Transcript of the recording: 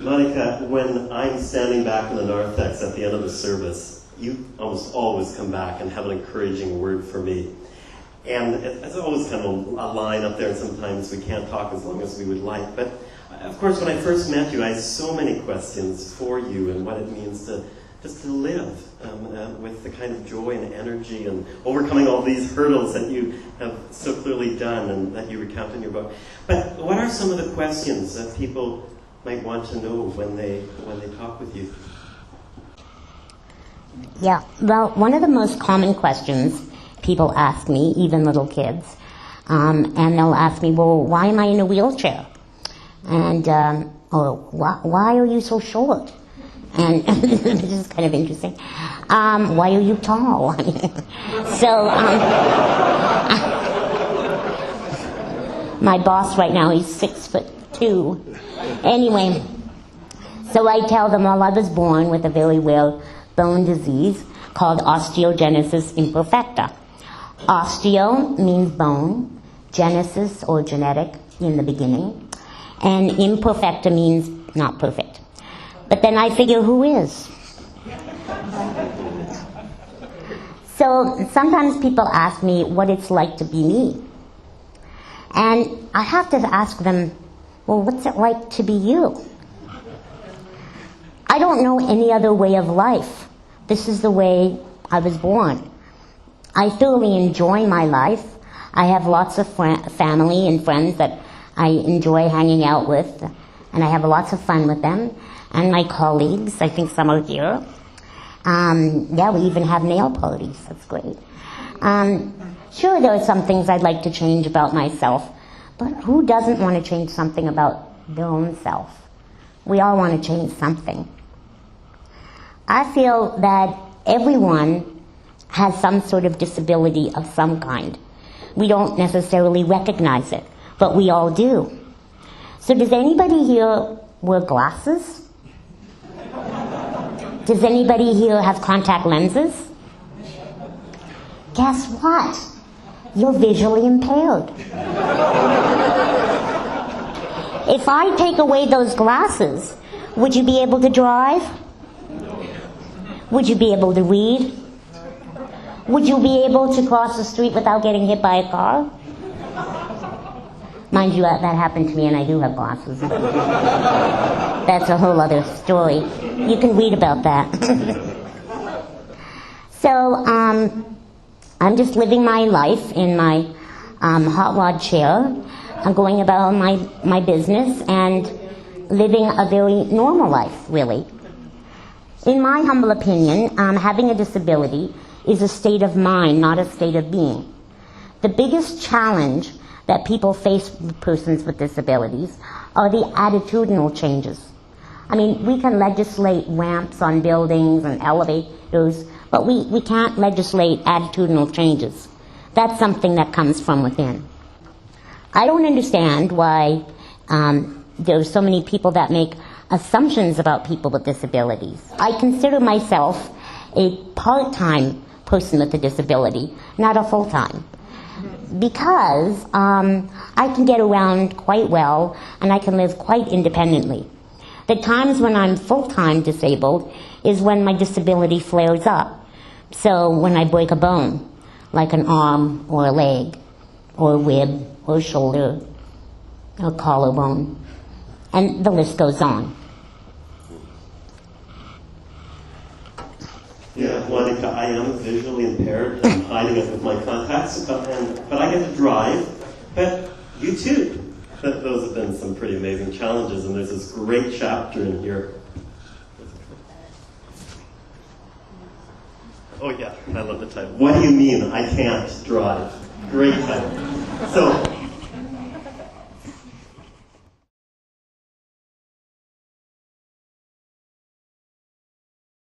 Monica, when I'm standing back in the narthex at the end of the service, you almost always come back and have an encouraging word for me. And it's always kind of a line up there, and sometimes we can't talk as long as we would like. But, of course, when I first met you, I had so many questions for you and what it means to just to live with the kind of joy and energy and overcoming all these hurdles that you have so clearly done and that you recount in your book. But what are some of the questions that people might want to know when they talk with you? Yeah, well, one of the most common questions people ask me, even little kids, and they'll ask me, well, why am I in a wheelchair? And, or why are you so short? And this is kind of interesting. Why are you tall? So, my boss right now, he's 6'2". Anyway, so I tell them, well, I was born with a very rare bone disease called osteogenesis imperfecta. Osteo means bone, genesis or genetic in the beginning, and imperfecta means not perfect. But then I figure, who is? So sometimes people ask me what it's like to be me. And I have to ask them, well, what's it like to be you? I don't know any other way of life. This is the way I was born. I thoroughly enjoy my life. I have lots of family and friends that I enjoy hanging out with, and I have lots of fun with them. And my colleagues, I think some are here. Yeah, we even have nail parties. That's great. Sure, there are some things I'd like to change about myself, but who doesn't want to change something about their own self? We all want to change something. I feel that everyone has some sort of disability of some kind. We don't necessarily recognize it, but we all do. So does anybody here wear glasses? Does anybody here have contact lenses? Guess what? You're visually impaired. If I take away those glasses, would you be able to drive? Would you be able to read? Would you be able to cross the street without getting hit by a car? Mind you, that happened to me, and I do have glasses. But that's a whole other story. You can read about that. So, I'm just living my life in my hot rod chair. I'm going about my business and living a very normal life, really. In my humble opinion, having a disability is a state of mind, not a state of being. The biggest challenge that people face with persons with disabilities are the attitudinal changes. I mean, we can legislate ramps on buildings and elevators, but we can't legislate attitudinal changes. That's something that comes from within. I don't understand why there's so many people that make assumptions about people with disabilities. I consider myself a part-time person with a disability, not a full-time. Because I can get around quite well and I can live quite independently. The times when I'm full-time disabled is when my disability flares up. So when I break a bone, like an arm or a leg or a rib or a shoulder or collarbone, and the list goes on. Yeah, Monica, I am visually impaired. I'm hiding it with my contacts, but I get to drive. But you too. Those have been some pretty amazing challenges, and there's this great chapter in here. Oh yeah, I love the title. What do you mean I can't drive? Great title. So